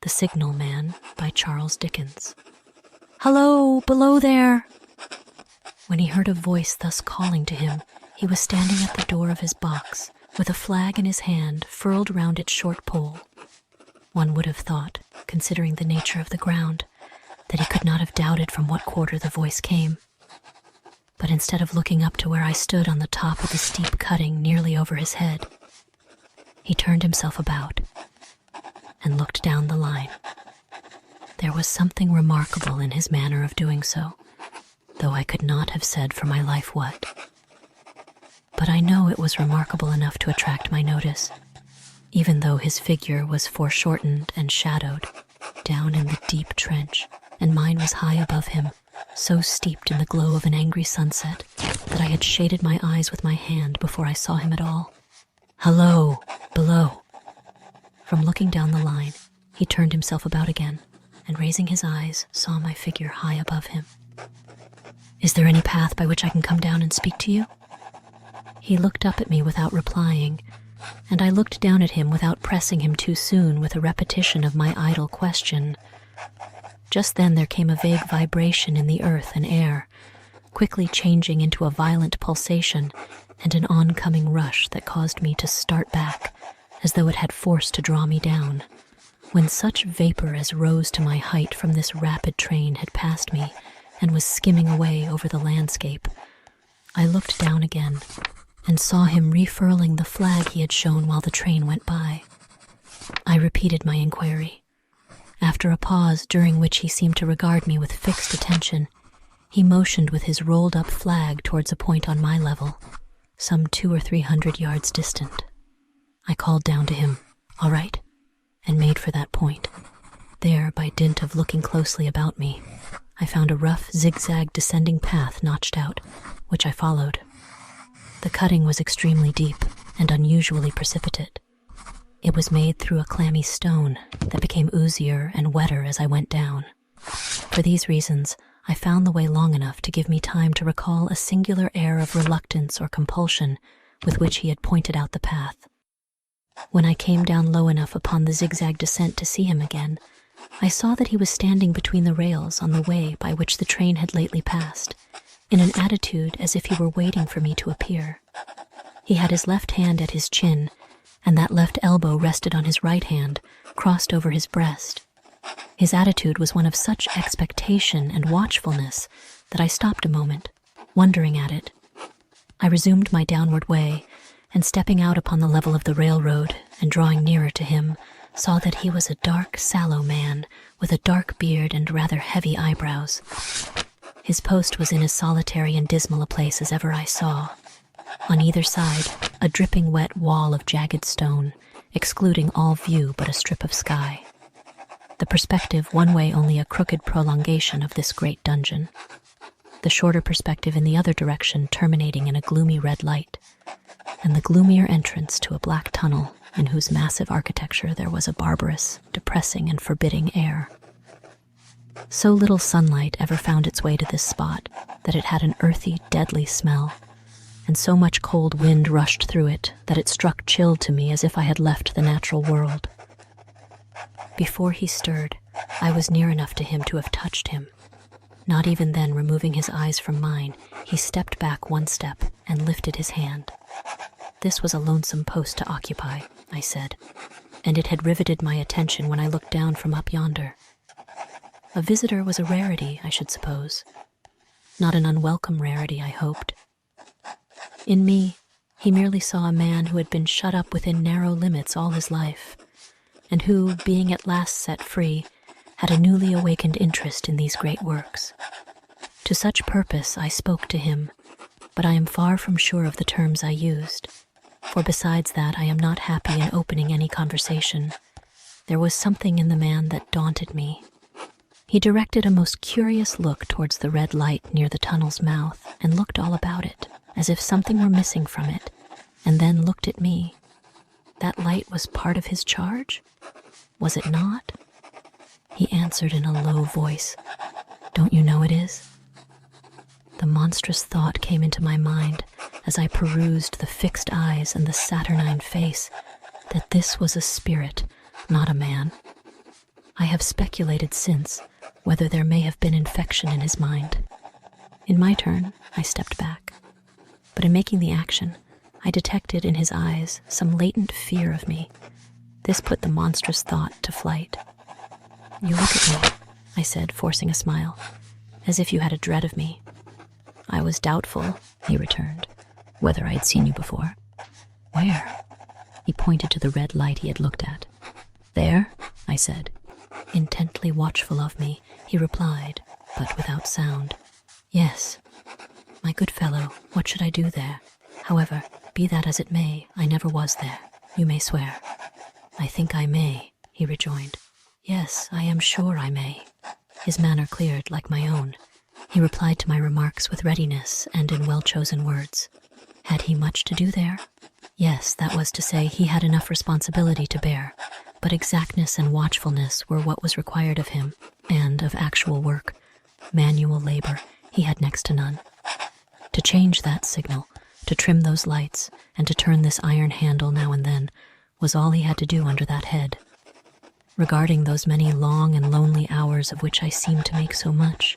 The Signalman by Charles Dickens. "Hello, below there!" When he heard a voice thus calling to him, he was standing at the door of his box, with a flag in his hand furled round its short pole. One would have thought, considering the nature of the ground, that he could not have doubted from what quarter the voice came. But instead of looking up to where I stood on the top of the steep cutting nearly over his head, he turned himself about and looked down the line. There was something remarkable in his manner of doing so, though I could not have said for my life what. But I know it was remarkable enough to attract my notice, even though his figure was foreshortened and shadowed down in the deep trench, and mine was high above him, so steeped in the glow of an angry sunset that I had shaded my eyes with my hand before I saw him at all. "Hello, below!" From looking down the line, he turned himself about again, and raising his eyes, saw my figure high above him. "Is there any path by which I can come down and speak to you?" He looked up at me without replying, and I looked down at him without pressing him too soon with a repetition of my idle question. Just then there came a vague vibration in the earth and air, quickly changing into a violent pulsation and an oncoming rush that caused me to start back, as though it had force to draw me down. When such vapor as rose to my height from this rapid train had passed me and was skimming away over the landscape, I looked down again and saw him refurling the flag he had shown while the train went by. I repeated my inquiry. After a pause during which he seemed to regard me with fixed attention, he motioned with his rolled-up flag towards a point on my level, some 200 or 300 yards distant. I called down to him, "All right," and made for that point. There, by dint of looking closely about me, I found a rough, zigzag descending path notched out, which I followed. The cutting was extremely deep and unusually precipitate. It was made through a clammy stone that became oozier and wetter as I went down. For these reasons, I found the way long enough to give me time to recall a singular air of reluctance or compulsion with which he had pointed out the path. When I came down low enough upon the zigzag descent to see him again, I saw that he was standing between the rails on the way by which the train had lately passed, in an attitude as if he were waiting for me to appear. He had his left hand at his chin, and that left elbow rested on his right hand, crossed over his breast. His attitude was one of such expectation and watchfulness that I stopped a moment, wondering at it. I resumed my downward way, and stepping out upon the level of the railroad and drawing nearer to him, saw that he was a dark, sallow man with a dark beard and rather heavy eyebrows. His post was in as solitary and dismal a place as ever I saw. On either side, a dripping wet wall of jagged stone, excluding all view but a strip of sky. The perspective one way only a crooked prolongation of this great dungeon. The shorter perspective in the other direction terminating in a gloomy red light, and the gloomier entrance to a black tunnel in whose massive architecture there was a barbarous, depressing, and forbidding air. So little sunlight ever found its way to this spot that it had an earthy, deadly smell, and so much cold wind rushed through it that it struck chill to me as if I had left the natural world. Before he stirred, I was near enough to him to have touched him. Not even then removing his eyes from mine, he stepped back one step and lifted his hand. "This was a lonesome post to occupy," I said, "and it had riveted my attention when I looked down from up yonder. A visitor was a rarity, I should suppose. Not an unwelcome rarity, I hoped. In me, he merely saw a man who had been shut up within narrow limits all his life, and who, being at last set free, had a newly awakened interest in these great works. To such purpose I spoke to him, but I am far from sure of the terms I used, for besides that I am not happy in opening any conversation. There was something in the man that daunted me. He directed a most curious look towards the red light near the tunnel's mouth and looked all about it, as if something were missing from it, and then looked at me. That light was part of his charge? Was it not? He answered in a low voice, "Don't you know it is?" The monstrous thought came into my mind as I perused the fixed eyes and the saturnine face that this was a spirit, not a man. I have speculated since whether there may have been infection in his mind. In my turn, I stepped back. But in making the action, I detected in his eyes some latent fear of me. This put the monstrous thought to flight. "You look at me," I said, forcing a smile, "as if you had a dread of me." "I was doubtful," he returned, "whether I had seen you before." "Where?" He pointed to the red light he had looked at. "There," I said. Intently watchful of me, he replied, but without sound, "Yes. My good fellow, what should I do there? However, be that as it may, I never was there. You may swear." "I think I may," he rejoined. "Yes, I am sure I may." His manner cleared like my own. He replied to my remarks with readiness and in well-chosen words. Had he much to do there? Yes, that was to say, he had enough responsibility to bear, but exactness and watchfulness were what was required of him, and of actual work, manual labor, he had next to none. To change that signal, to trim those lights, and to turn this iron handle now and then, was all he had to do under that head. Regarding those many long and lonely hours of which I seemed to make so much,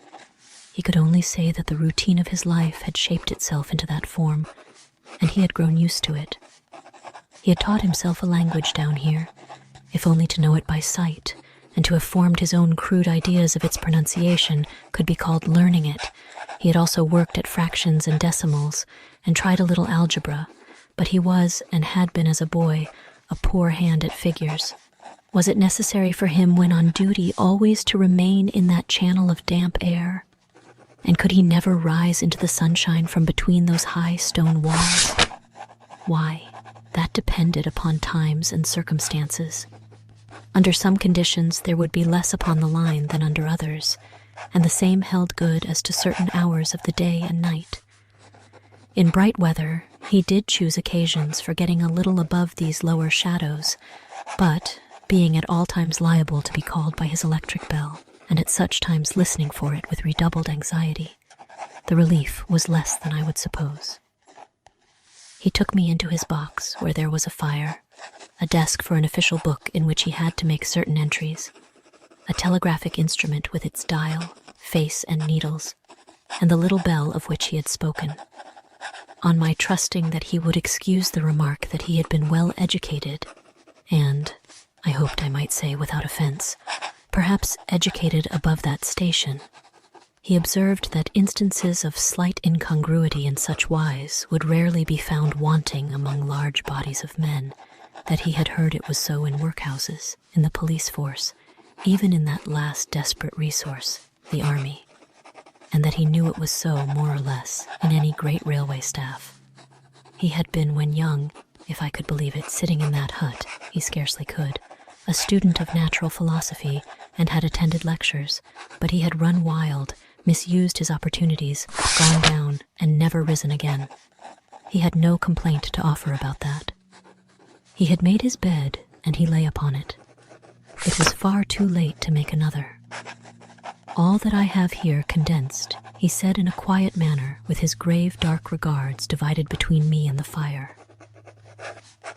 he could only say that the routine of his life had shaped itself into that form, and he had grown used to it. He had taught himself a language down here, if only to know it by sight, and to have formed his own crude ideas of its pronunciation could be called learning it. He had also worked at fractions and decimals, and tried a little algebra, but he was, and had been as a boy, a poor hand at figures. Was it necessary for him when on duty always to remain in that channel of damp air? And could he never rise into the sunshine from between those high stone walls? Why, that depended upon times and circumstances. Under some conditions there would be less upon the line than under others, and the same held good as to certain hours of the day and night. In bright weather, he did choose occasions for getting a little above these lower shadows, but, being at all times liable to be called by his electric bell, and at such times listening for it with redoubled anxiety, the relief was less than I would suppose. He took me into his box, where there was a fire, a desk for an official book in which he had to make certain entries, a telegraphic instrument with its dial, face, and needles, and the little bell of which he had spoken. On my trusting that he would excuse the remark that he had been well educated, and, I hoped I might say without offense, perhaps educated above that station, he observed that instances of slight incongruity in such wise would rarely be found wanting among large bodies of men, that he had heard it was so in workhouses, in the police force, even in that last desperate resource, the army, and that he knew it was so, more or less, in any great railway staff. He had been, when young, if I could believe it, sitting in that hut, he scarcely could, a student of natural philosophy, and had attended lectures, but he had run wild, misused his opportunities, gone down, and never risen again. He had no complaint to offer about that. He had made his bed, and he lay upon it. It was far too late to make another. "All that I have here condensed," he said in a quiet manner, with his grave dark regards divided between me and the fire.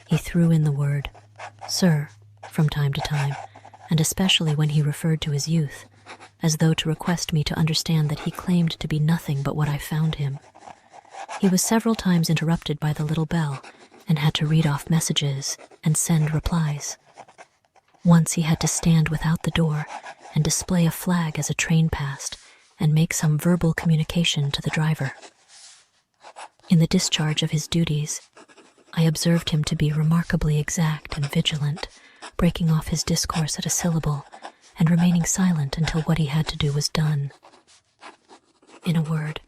He threw in the word, "Sir," from time to time, and especially when he referred to his youth, as though to request me to understand that he claimed to be nothing but what I found him. He was several times interrupted by the little bell, and had to read off messages and send replies. Once he had to stand without the door and display a flag as a train passed, and make some verbal communication to the driver. In the discharge of his duties, I observed him to be remarkably exact and vigilant, breaking off his discourse at a syllable, and remaining silent until what he had to do was done. In a word,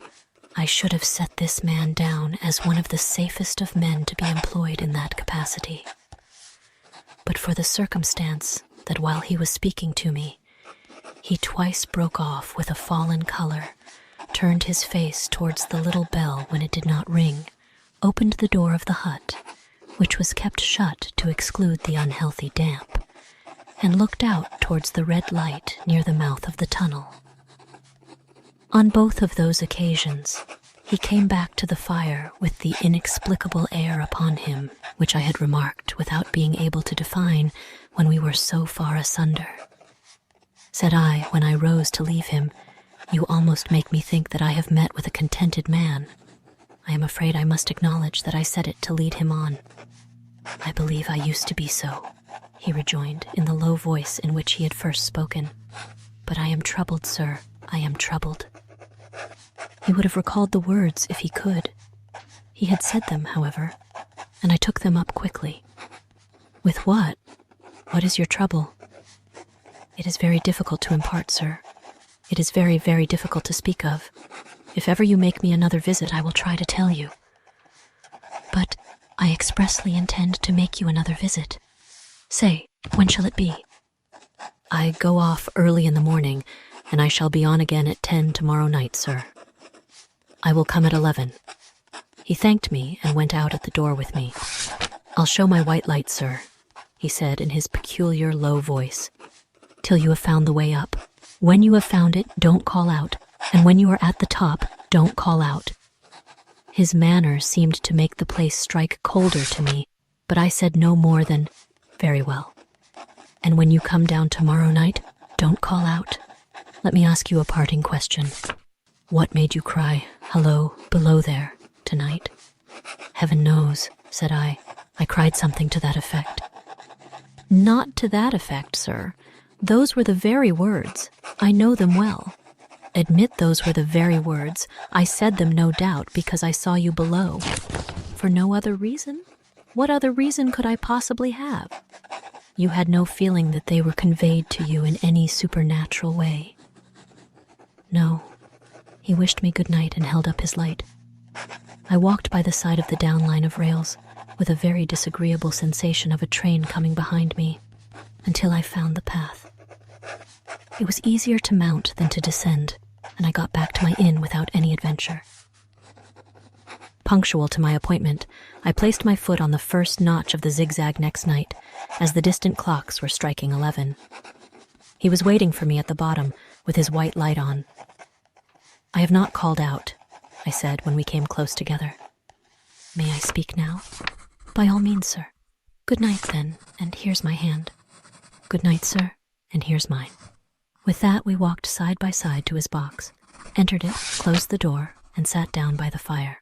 I should have set this man down as one of the safest of men to be employed in that capacity. But for the circumstance that while he was speaking to me, he twice broke off with a fallen color, turned his face towards the little bell when it did not ring, opened the door of the hut, which was kept shut to exclude the unhealthy damp, and looked out towards the red light near the mouth of the tunnel. On both of those occasions, he came back to the fire with the inexplicable air upon him which I had remarked without being able to define when we were so far asunder. said I when I rose to leave him. "You almost make me think that I have met with a contented man." I am afraid I must acknowledge that I said it to lead him on. "I believe I used to be so," he rejoined in the low voice in which he had first spoken. "But I am troubled, sir, I am troubled." He would have recalled the words if he could. He had said them, however, and I took them up quickly. "With what? What is your trouble?" "It is very difficult to impart, sir. It is very, very difficult to speak of. If ever you make me another visit, I will try to tell you." "But I expressly intend to make you another visit. Say, when shall it be?" "I go off early in the morning, and I shall be on again at 10 tomorrow night, sir." "I will come at 11. He thanked me and went out at the door with me. "I'll show my white light, sir," he said in his peculiar low voice, "till you have found the way up. When you have found it, don't call out, and when you are at the top, don't call out." His manner seemed to make the place strike colder to me, but I said no more than, "Very well. And when you come down tomorrow night, don't call out. Let me ask you a parting question. What made you cry, 'Hello, below there,' tonight?" "Heaven knows," said I. "I cried something to that effect." "Not to that effect, sir. Those were the very words. I know them well. Admit those were the very words. I said them, no doubt, because I saw you below. For no other reason? What other reason could I possibly have? You had no feeling that they were conveyed to you in any supernatural way?" "No." He wished me good night and held up his light. I walked by the side of the down line of rails, with a very disagreeable sensation of a train coming behind me, until I found the path. It was easier to mount than to descend, and I got back to my inn without any adventure. Punctual to my appointment, I placed my foot on the first notch of the zigzag next night, as the distant clocks were striking 11. He was waiting for me at the bottom, with his white light on. "I have not called out," I said when we came close together. "May I speak now?" "By all means, sir." "Good night, then, and here's my hand." "Good night, sir, and here's mine." With that, we walked side by side to his box, entered it, closed the door, and sat down by the fire.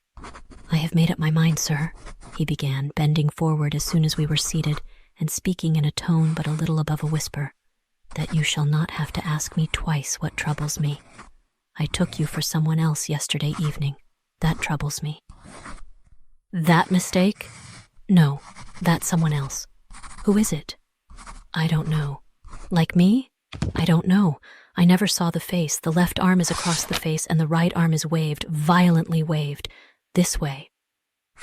"I have made up my mind, sir," he began, bending forward as soon as we were seated, and speaking in a tone but a little above a whisper, "that you shall not have to ask me twice what troubles me. I took you for someone else yesterday evening. That troubles me." "That mistake?" "No, that's someone else." "Who is it?" "I don't know." "Like me?" "I don't know. I never saw the face. The left arm is across the face and the right arm is waved, violently waved. This way."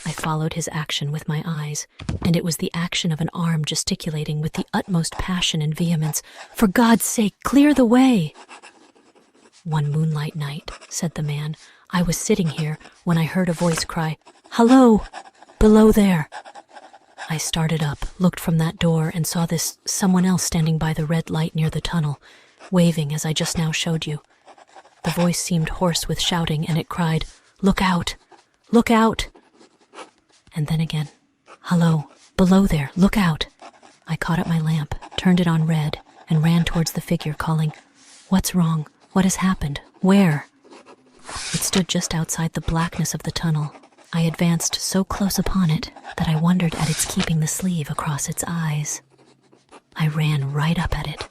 I followed his action with my eyes, and it was the action of an arm gesticulating with the utmost passion and vehemence. "For God's sake, clear the way!" "One moonlight night," said the man, "I was sitting here when I heard a voice cry, 'Hello, below there.' I started up, looked from that door, and saw this someone else standing by the red light near the tunnel, waving as I just now showed you. The voice seemed hoarse with shouting, and it cried, 'Look out! Look out!' And then again, 'Hello, below there, look out!' I caught up my lamp, turned it on red, and ran towards the figure, calling, 'What's wrong? What has happened? Where?' It stood just outside the blackness of the tunnel. I advanced so close upon it that I wondered at its keeping the sleeve across its eyes. I ran right up at it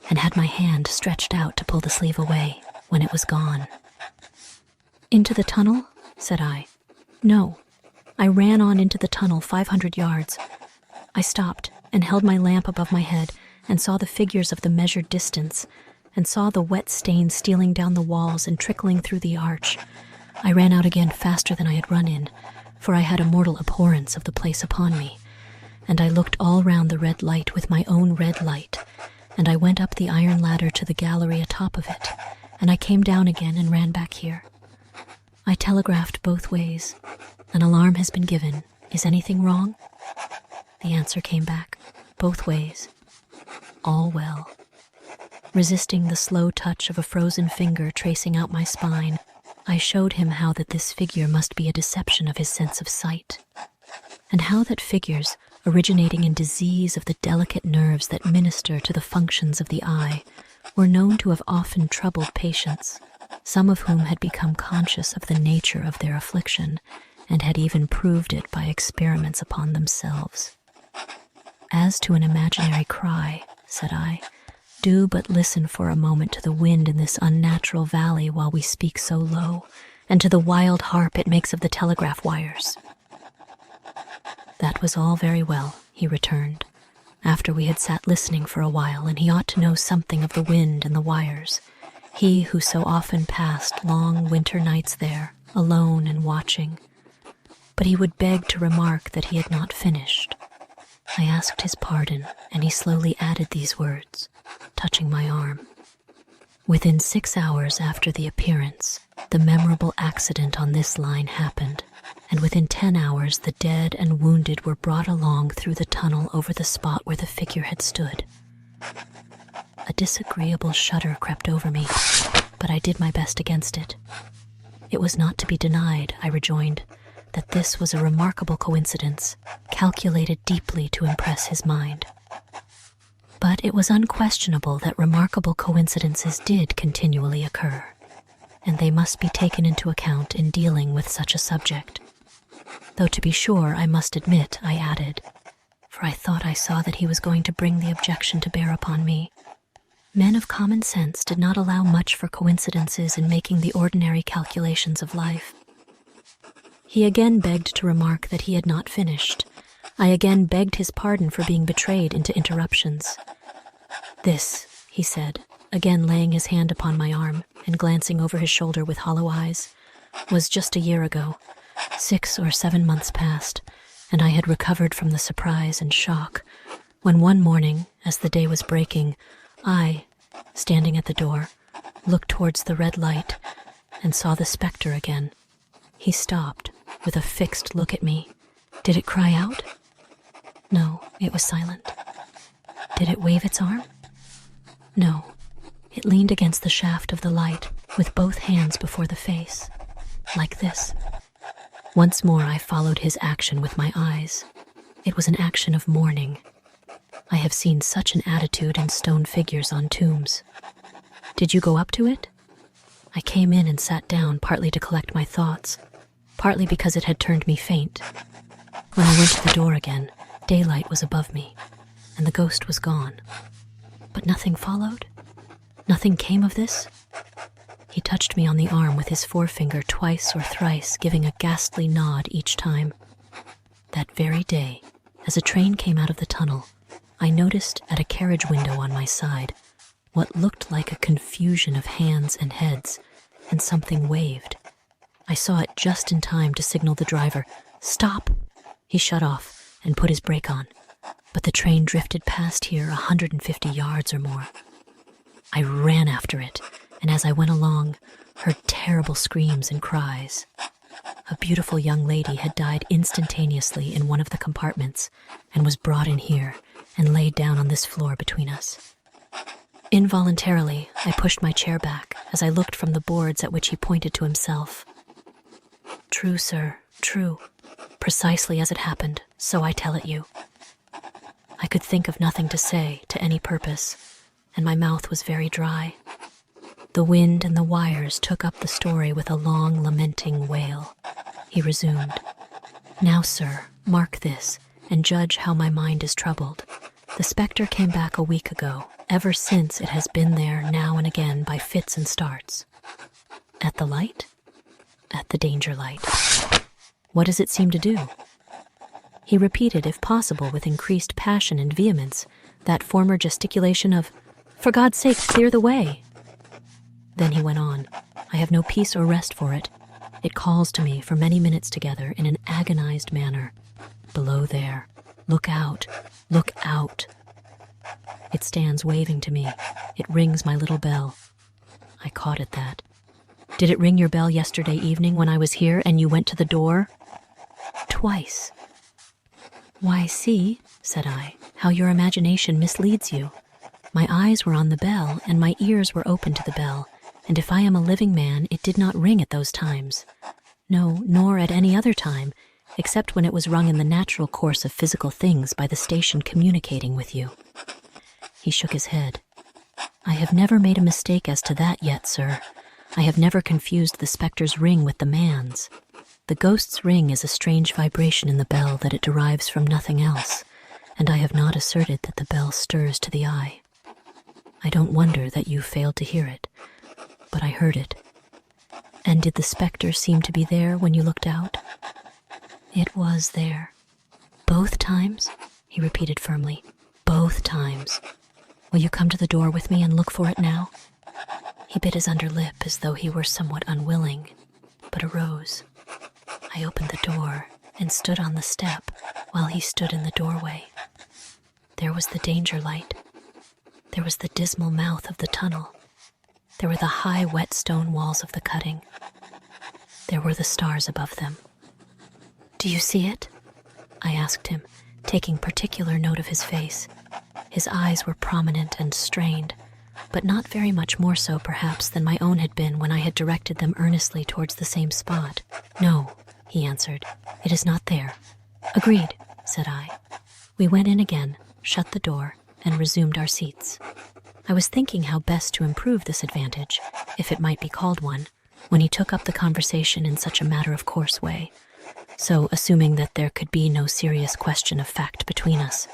and had my hand stretched out to pull the sleeve away when it was gone. "Into the tunnel?" said I. "No. I ran on into the tunnel 500 yards. I stopped and held my lamp above my head and saw the figures of the measured distance and saw the wet stain stealing down the walls and trickling through the arch. I ran out again faster than I had run in, for I had a mortal abhorrence of the place upon me, and I looked all round the red light with my own red light, and I went up the iron ladder to the gallery atop of it, and I came down again and ran back here. I telegraphed both ways. 'An alarm has been given. Is anything wrong?' The answer came back, both ways. All well. Resisting the slow touch of a frozen finger tracing out my spine, I showed him how that this figure must be a deception of his sense of sight, and how that figures, originating in disease of the delicate nerves that minister to the functions of the eye, were known to have often troubled patients, some of whom had become conscious of the nature of their affliction and had even proved it by experiments upon themselves. "As to an imaginary cry," said I, "do but listen for a moment to the wind in this unnatural valley while we speak so low, and to the wild harp it makes of the telegraph wires." "That was all very well," he returned, after we had sat listening for a while, "and he ought to know something of the wind and the wires, he who so often passed long winter nights there, alone and watching." But he would beg to remark that he had not finished. I asked his pardon, and he slowly added these words, touching my arm. "Within 6 hours after the appearance, the memorable accident on this line happened, and within 10 hours the dead and wounded were brought along through the tunnel over the spot where the figure had stood." A disagreeable shudder crept over me, but I did my best against it. "It was not to be denied," I rejoined, "that this was a remarkable coincidence, calculated deeply to impress his mind. But it was unquestionable that remarkable coincidences did continually occur, and they must be taken into account in dealing with such a subject. Though to be sure, I must admit," I added, for I thought I saw that he was going to bring the objection to bear upon me, "men of common sense did not allow much for coincidences in making the ordinary calculations of life." He again begged to remark that he had not finished. I again begged his pardon for being betrayed into interruptions. "This," he said, again laying his hand upon my arm and glancing over his shoulder with hollow eyes, "was just a year ago. 6 or 7 months passed, and I had recovered from the surprise and shock, when one morning, as the day was breaking, I, standing at the door, looked towards the red light and saw the spectre again." He stopped, with a fixed look at me. "Did it cry out?" "No, it was silent." "Did it wave its arm?" "No, it leaned against the shaft of the light, with both hands before the face, like this." Once more I followed his action with my eyes. It was an action of mourning. I have seen such an attitude in stone figures on tombs. "Did you go up to it?" "I came in and sat down, partly to collect my thoughts, partly because it had turned me faint. When I went to the door again, daylight was above me, and the ghost was gone." "But nothing followed? Nothing came of this?" He touched me on the arm with his forefinger twice or thrice, giving a ghastly nod each time. "That very day, as a train came out of the tunnel, I noticed at a carriage window on my side what looked like a confusion of hands and heads, and something waved. I saw it just in time to signal the driver, 'Stop!' He shut off and put his brake on, but the train drifted past here 150 yards or more. I ran after it, and as I went along, heard terrible screams and cries. A beautiful young lady had died instantaneously in one of the compartments and was brought in here and laid down on this floor between us." Involuntarily, I pushed my chair back as I looked from the boards at which he pointed to himself. "True, sir, true. Precisely as it happened, so I tell it you." I could think of nothing to say to any purpose, and my mouth was very dry. The wind and the wires took up the story with a long, lamenting wail. He resumed, "Now, sir, mark this, and judge how my mind is troubled. The spectre came back a week ago. Ever since it has been there now and again by fits and starts." "At the light?" "At the danger light." "What does it seem to do?" He repeated, if possible with increased passion and vehemence, that former gesticulation of, "For God's sake, clear the way!" Then he went on, "I have no peace or rest for it. It calls to me for many minutes together in an agonized manner. 'Below there, look out, look out.' It stands waving to me. It rings my little bell." I caught at that. "Did it ring your bell yesterday evening when I was here and you went to the door?" "Twice." "Why, see," said I, "how your imagination misleads you. My eyes were on the bell and my ears were open to the bell, and if I am a living man, it did not ring at those times. No, nor at any other time. except when it was rung in the natural course of physical things by the station communicating with you. He shook his head. I have never made a mistake as to that yet, sir. I have never confused the spectre's ring with the man's. The ghost's ring is a strange vibration in the bell that it derives from nothing else, and I have not asserted that the bell stirs to the eye. I don't wonder that you failed to hear it, but I heard it. And did the spectre seem to be there when you looked out? It was there. Both times? He repeated firmly. Both times. Will you come to the door with me and look for it now? He bit his under lip as though he were somewhat unwilling, but arose. I opened the door and stood on the step while he stood in the doorway. There was the danger light. There was the dismal mouth of the tunnel. There were the high, wet stone walls of the cutting. There were the stars above them. Do you see it? I asked him, taking particular note of his face. His eyes were prominent and strained, but not very much more so, perhaps, than my own had been when I had directed them earnestly towards the same spot. No, he answered, it is not there. Agreed, said I. We went in again, shut the door, and resumed our seats. I was thinking how best to improve this advantage, if it might be called one, when he took up the conversation in such a matter-of-course way. So, assuming that there could be no serious question of fact between us,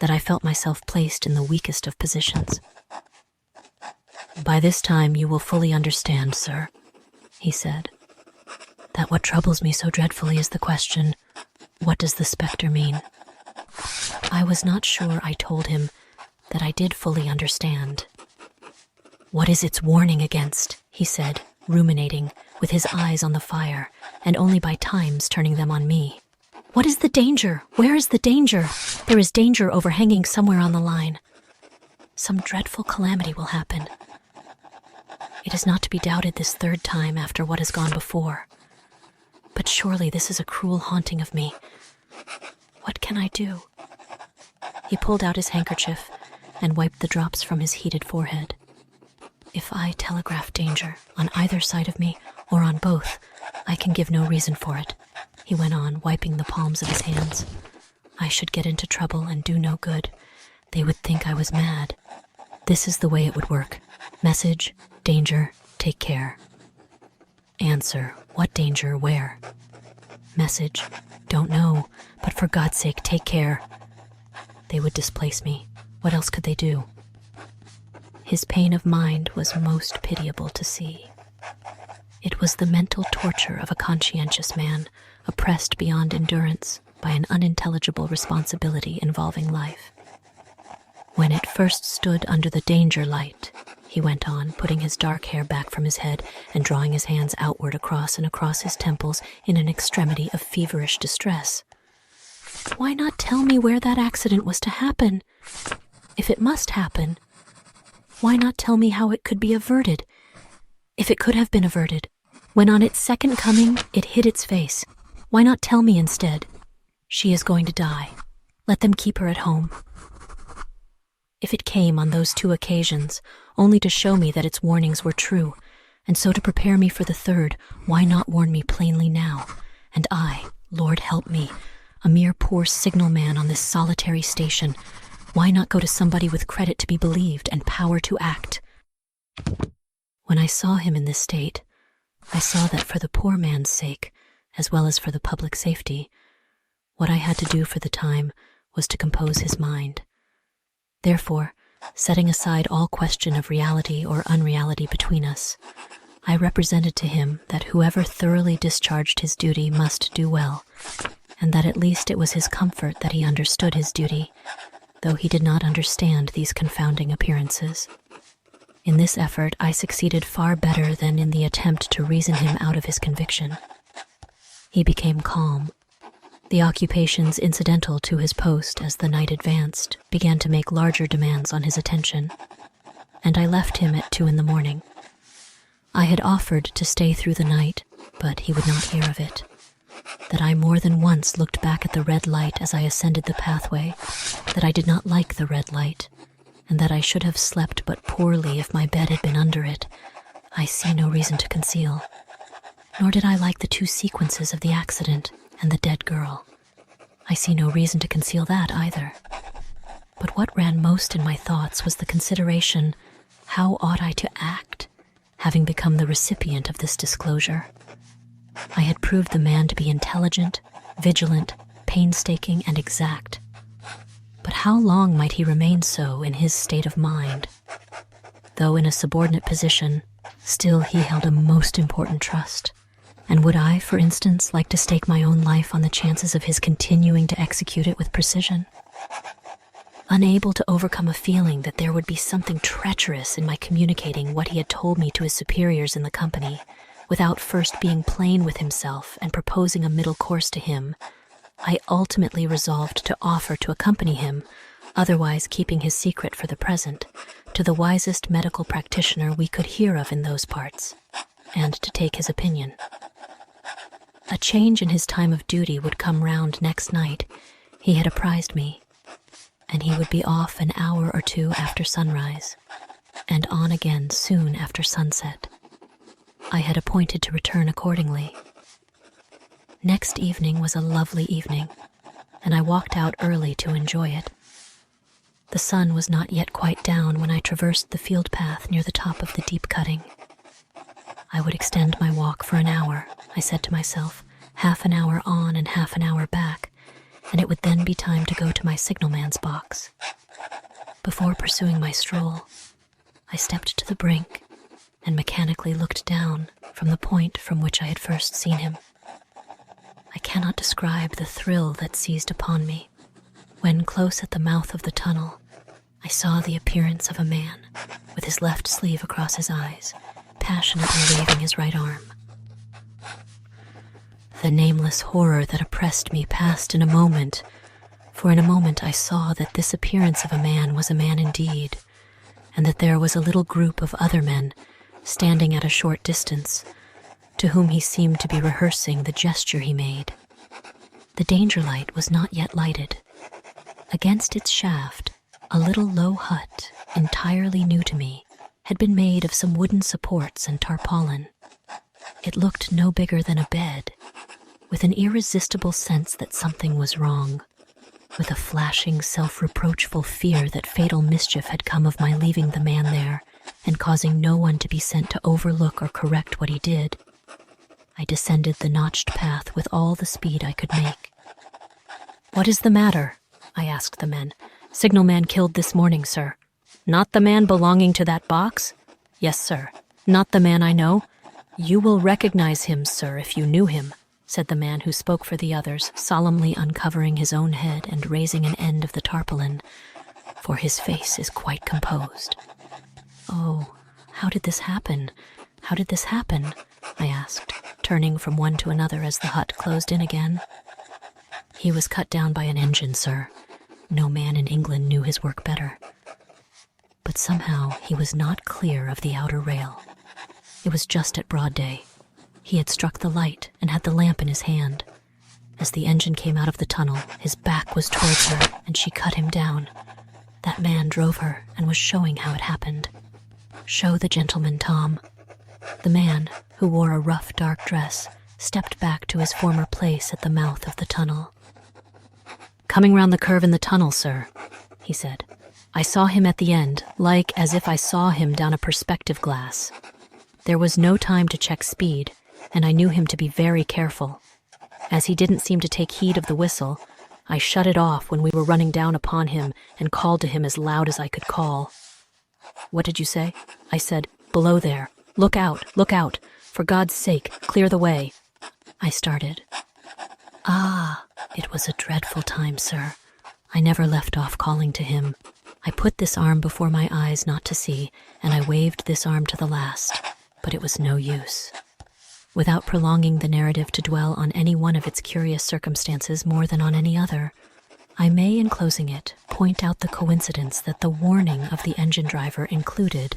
that I felt myself placed in the weakest of positions. By this time you will fully understand, sir, he said, that what troubles me so dreadfully is the question, what does the spectre mean? I was not sure I told him that I did fully understand. What is its warning against? He said, ruminating, with his eyes on the fire, and only by times turning them on me. What is the danger? Where is the danger? There is danger overhanging somewhere on the line. Some dreadful calamity will happen. It is not to be doubted this third time after what has gone before. But surely this is a cruel haunting of me. What can I do? He pulled out his handkerchief and wiped the drops from his heated forehead. If I telegraph danger on either side of me or on both, I can give no reason for it, he went on, wiping the palms of his hands. I should get into trouble and do no good. They would think I was mad. This is the way it would work. Message, danger, take care. Answer, what danger, where? Message, don't know, but for God's sake, take care. They would displace me. What else could they do? His pain of mind was most pitiable to see. It was the mental torture of a conscientious man, oppressed beyond endurance by an unintelligible responsibility involving life. When it first stood under the danger light, he went on, putting his dark hair back from his head and drawing his hands outward across and across his temples in an extremity of feverish distress. Why not tell me where that accident was to happen? If it must happen, why not tell me how it could be averted? If it could have been averted, when on its second coming it hid its face, why not tell me instead? She is going to die. Let them keep her at home. If it came on those two occasions, only to show me that its warnings were true, and so to prepare me for the third, why not warn me plainly now? And I, Lord help me, a mere poor signalman on this solitary station, why not go to somebody with credit to be believed and power to act? When I saw him in this state, I saw that for the poor man's sake, as well as for the public safety, what I had to do for the time was to compose his mind. Therefore, setting aside all question of reality or unreality between us, I represented to him that whoever thoroughly discharged his duty must do well, and that at least it was his comfort that he understood his duty, though he did not understand these confounding appearances. In this effort I succeeded far better than in the attempt to reason him out of his conviction. He became calm. The occupations incidental to his post as the night advanced began to make larger demands on his attention, and I left him at 2 a.m. I had offered to stay through the night, but he would not hear of it. That I more than once looked back at the red light as I ascended the pathway, that I did not like the red light, and that I should have slept but poorly if my bed had been under it, I see no reason to conceal. Nor did I like the two sequences of the accident, and the dead girl. I see no reason to conceal that either. But what ran most in my thoughts was the consideration, how ought I to act, having become the recipient of this disclosure? I had proved the man to be intelligent, vigilant, painstaking, and exact. But how long might he remain so in his state of mind? Though in a subordinate position, still he held a most important trust. And would I, for instance, like to stake my own life on the chances of his continuing to execute it with precision? Unable to overcome a feeling that there would be something treacherous in my communicating what he had told me to his superiors in the company, without first being plain with himself and proposing a middle course to him, I ultimately resolved to offer to accompany him, otherwise keeping his secret for the present, to the wisest medical practitioner we could hear of in those parts, and to take his opinion. A change in his time of duty would come round next night, he had apprised me, and he would be off an hour or two after sunrise, and on again soon after sunset. I had appointed to return accordingly. Next evening was a lovely evening, and I walked out early to enjoy it. The sun was not yet quite down when I traversed the field path near the top of the deep cutting. I would extend my walk for an hour, I said to myself, half an hour on and half an hour back, and it would then be time to go to my signalman's box. Before pursuing my stroll, I stepped to the brink and mechanically looked down from the point from which I had first seen him. I cannot describe the thrill that seized upon me when, close at the mouth of the tunnel, I saw the appearance of a man with his left sleeve across his eyes, passionately waving his right arm. The nameless horror that oppressed me passed in a moment, for in a moment I saw that this appearance of a man was a man indeed, and that there was a little group of other men standing at a short distance, to whom he seemed to be rehearsing the gesture he made. The danger light was not yet lighted. Against its shaft, a little low hut, entirely new to me, had been made of some wooden supports and tarpaulin. It looked no bigger than a bed, with an irresistible sense that something was wrong, with a flashing, self-reproachful fear that fatal mischief had come of my leaving the man there and causing no one to be sent to overlook or correct what he did. I descended the notched path with all the speed I could make. "What is the matter?" I asked the men. "Signalman killed this morning, sir." "Not the man belonging to that box?" "Yes, sir." "Not the man I know?" "You will recognize him, sir, if you knew him," said the man who spoke for the others, solemnly uncovering his own head and raising an end of the tarpaulin, for his face is quite composed. "Oh, how did this happen? How did this happen?" I asked, turning from one to another as the hut closed in again. "He was cut down by an engine, sir. No man in England knew his work better. But somehow he was not clear of the outer rail. It was just at broad day. He had struck the light and had the lamp in his hand. As the engine came out of the tunnel, his back was towards her, and she cut him down. That man drove her and was showing how it happened. Show the gentleman, Tom." The man, who wore a rough dark dress, stepped back to his former place at the mouth of the tunnel. "Coming round the curve in the tunnel, sir," he said. "I saw him at the end, like as if I saw him down a perspective glass. There was no time to check speed, and I knew him to be very careful. As he didn't seem to take heed of the whistle, I shut it off when we were running down upon him and called to him as loud as I could call." "What did you say?" I said. "Below there. Look out, look out. For God's sake, clear the way." I started. "Ah, it was a dreadful time, sir. I never left off calling to him. I put this arm before my eyes not to see, and I waved this arm to the last, but it was no use." Without prolonging the narrative to dwell on any one of its curious circumstances more than on any other, I may, in closing it, point out the coincidence that the warning of the engine driver included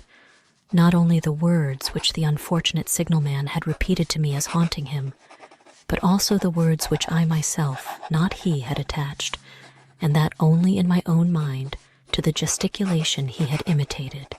not only the words which the unfortunate signalman had repeated to me as haunting him, but also the words which I myself, not he, had attached, and that only in my own mind, to the gesticulation he had imitated.